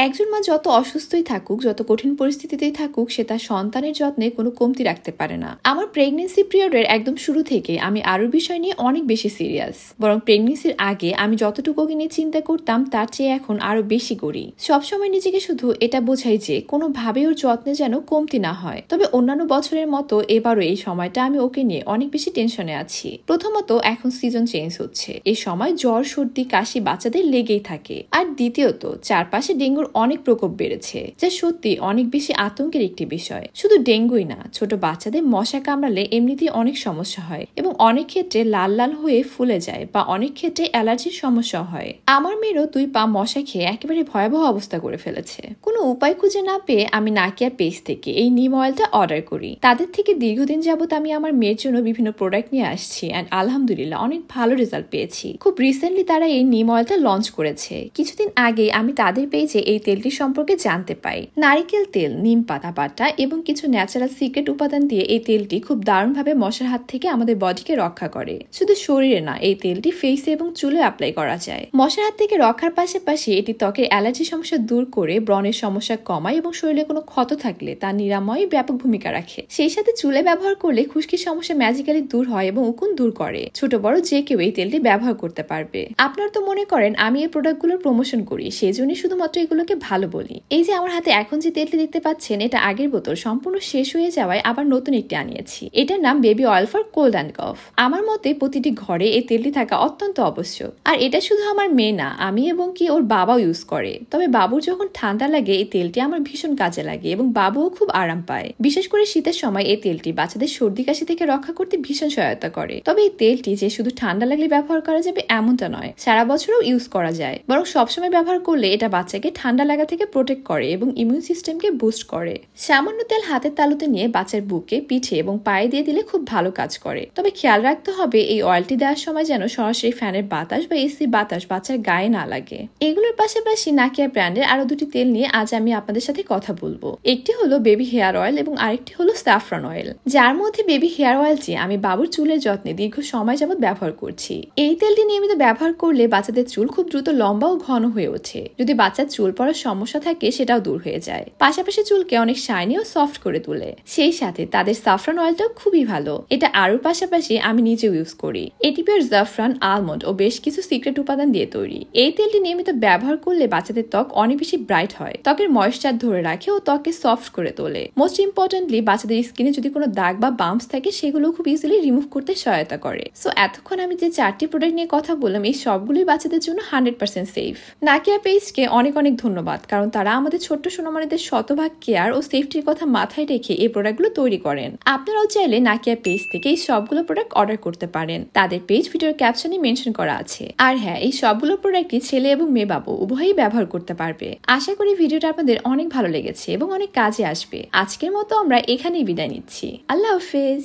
একজন মা যত অসুস্থই থাকুক, যত কঠিন পরিস্থিতিতেই থাকুক, সে তার সন্তানের যত্নে কোনো কমতি রাখতে পারে না। আমার প্রেগনেন্সি পিরিয়ডের একদম শুরু থেকে আমি আরুর বিষয় নিয়ে অনেক বেশি সিরিয়াস। বরং প্রেগনেন্সির আগে আমি যতটুকু ওকে নিয়ে চিন্তা করতাম তার চেয়ে এখন আরো বেশি করি। সবসময় নিজেকে শুধু এটা বোঝাই যে কোনোভাবে ওর যত্নে যেন কমতি না হয়। তবে অন্যান্য বছরের মতো এবারও এই সময়টা আমি ওকে নিয়ে অনেক বেশি টেনশনে আছি। প্রথমত, এখন সিজন চেঞ্জ হচ্ছে। এই সময় জ্বর, সর্দি, কাশি বাচ্চাদের লেগেই থাকে। আর দ্বিতীয়ত, চারপাশে ডেঙ্গুর অনেক প্রকোপ বেড়েছে, যা সত্যি অনেক বেশি আতঙ্কের একটি বিষয়। শুধু ডেঙ্গুই না, ছোট বাচ্চাদের মশা কামড়ালে এমনিতেই অনেক সমস্যা হয় এবং অনেক ক্ষেত্রে লাল লাল হয়ে ফুলে যায় বা অনেক ক্ষেত্রে অ্যালার্জির সমস্যা হয়। আমার মেয়েরও 2 পা মশা খেয়ে একেবারে ভয়াবহ অবস্থা করে ফেলেছে। কোনো উপায় খুঁজে না পেয়ে আমি নাকিয়া পেজ থেকে এই নিম অয়েলটা অর্ডার করি। তাদের থেকে দীর্ঘদিন যাবত আমি আমার মেয়ের জন্য বিভিন্ন প্রোডাক্ট নিয়ে আসছি এন্ড আলহামদুলিল্লাহ অনেক ভালো রেজাল্ট পেয়েছি। খুব রিসেন্টলি তারা এই নিম অয়েলটা লঞ্চ করেছে। কিছুদিন আগে আমি তাদের পেজে এই তেলটি সম্পর্কে জানতে পাই। নারিকেল তেল, নিম পাতা বাটা এবং কিছু ন্যাচারাল সিক্রেট উপাদান দিয়ে এই তেলটি খুব দারুণভাবে মশার হাত থেকে আমাদের বডিকে রক্ষা করে। শুধু শরীরে না, এই তেলটি ফেসে এবং চুলে অ্যাপ্লাই করা যায়। মশার হাত থেকে রক্ষার পাশাপাশি এটি ত্বকের অ্যালার্জি সমস্যা দূর করে ব্রণের সমস্যা কমায় এবং শরীরে কোনো ক্ষত থাকলে তা নিরাময়ে ব্যাপক ভূমিকা রাখে। সেই সাথে চুলে ব্যবহার করলে খুশকির সমস্যা ম্যাজিক্যালি দূর হয় এবং উকুন দূর করে। ছোট বড় যে কেউ এই তেলটি ব্যবহার করতে পারবে। আপনারা তো মনে করেন আমি এই প্রোডাক্টগুলোর প্রমোশন করি, সেই জন্যই শুধুমাত্র এগুলোকে ভালো বলি। এই যে আমার হাতে এখন যে তেলটি দেখতে পাচ্ছেন, এটা আগের বোতল সম্পূর্ণ শেষ হয়ে যাওয়ায় আবার নতুন একটি আনিয়েছি। এটার নাম baby oil for cold and কফ। আমার মতে প্রতিটি ঘরে এই তেলটি থাকা অত্যন্ত আবশ্যক। আর এটা শুধু আমার মেয়ে না, আমি এবং কি ওর বাবাও ইউজ করে। তবে বাবুর যখন ঠান্ডা লাগে এই তেলটি আমার ভীষণ কাজে লাগে এবং বাবুও খুব আরাম পায়। বিশেষ করে শীতের সময় এই তেলটি বাচ্চাদের সর্দি কাশি থেকে রক্ষা করতে ভীষণ সহায়তা করে। তবে এই তেলটি যে শুধু ঠান্ডা লাগলে ব্যবহার করা যাবে এমনটা নয়, সারা বছরও ইউজ করা যায়। বরং সবসময় ব্যবহার করলে এটা বাচ্চাকে ঠান্ডা লাগা থেকে প্রোটেক্ট করে এবং ইমিউন সিস্টেমকে বুস্ট করে। সামান্য তেল হাতের তালুতে নিয়ে বাচ্চার বুকে, পিঠে এবং পায়ে দিয়ে দিলে খুব ভালো কাজ করে। তবে খেয়াল রাখতে হবে এই অয়েলটি দেওয়ার সময় যেন সরাসরি ফ্যানের বাতাস বা এসির বাতাস বাচ্চার গায়ে না লাগে। এগুলোর পাশাপাশি নাকিয়া ব্র্যান্ডের আরো 2টি তেল নিয়ে আজ আমি আপনাদের সাথে কথা বলবো। একটি হলো বেবি হেয়ার অয়েল এবং আরেকটি হলো স্যাফরন অয়েল। যার মধ্যে বেবি হেয়ার অয়েলটি আমি বাবুর চুলের যত্নে দীর্ঘ সময় যাবত ব্যবহার করছি। এই তেলটি নিয়মিত ব্যবহার করলে বাচ্চাদের চুল খুব দ্রুত লম্বা ও ঘন হয়ে ওঠে। যদি বাচ্চার চুল পড়ার সমস্যা থাকে সেটাও দূর হয়ে যায়। পাশাপাশি চুলকে অনেক শাইনি ও সফট করে তোলে। সেই সাথে তাদের সাফরান অয়েলটাও খুবই ভালো। এটা আরোর পাশাপাশি আমি নিজেও ইউজ করি। এটি পিওর জাফরান, আলমন্ড ও বেশ কিছু সিক্রেট উপাদান দিয়ে তৈরি। এই তেলটি নিয়মিত ব্যবহার করলে বাচ্চাদের ত্বক অনেক বেশি ব্রাইট হয়, ত্বকের ময়েশ্চার ধরে রাখে ও ত্বককে সফট করে তোলে। মোস্ট ইম্পর্টেন্টলি, বাচ্চাদের স্কিনে যদি কোনো দাগ বা বাম্পস থাকে সেগুলো খুব ইজিলি রিমুভ করতে সহায়তা করে। সো এতক্ষণ আমি যে 4টি প্রোডাক্ট নিয়ে কথা বললাম, এই সবগুলোই বাচ্চাদের জন্য 100% সেফ। নাকিয়া পেজকে অনেক অনেক ধন্যবাদ, কারণ তারা আমাদের ছোট্ট সোনামণিদের শতভাগ কেয়ার ও সেফটির কথা মাথায় রেখে এই প্রোডাক্টগুলো তৈরি করেন। আপনারাও চাইলে নাকিয়া পেজ থেকে এই সবগুলো প্রোডাক্ট অর্ডার করতে পারেন। তাদের পেজ ভিডিওর ক্যাপশনে মেনশন করা আছে। আর হ্যাঁ, এই সবগুলো প্রোডাক্টই ছেলে এবং মেয়ে বাবু উভয়ই ব্যবহার করতে পারবে। আশা করি ভিডিওটা আপনাদের অনেক ভালো লেগেছে এবং অনেক কাজে আসবে। আজকের মতো আমরা এখানেই বিদায় নিচ্ছি। আল্লাহ হাফেজ।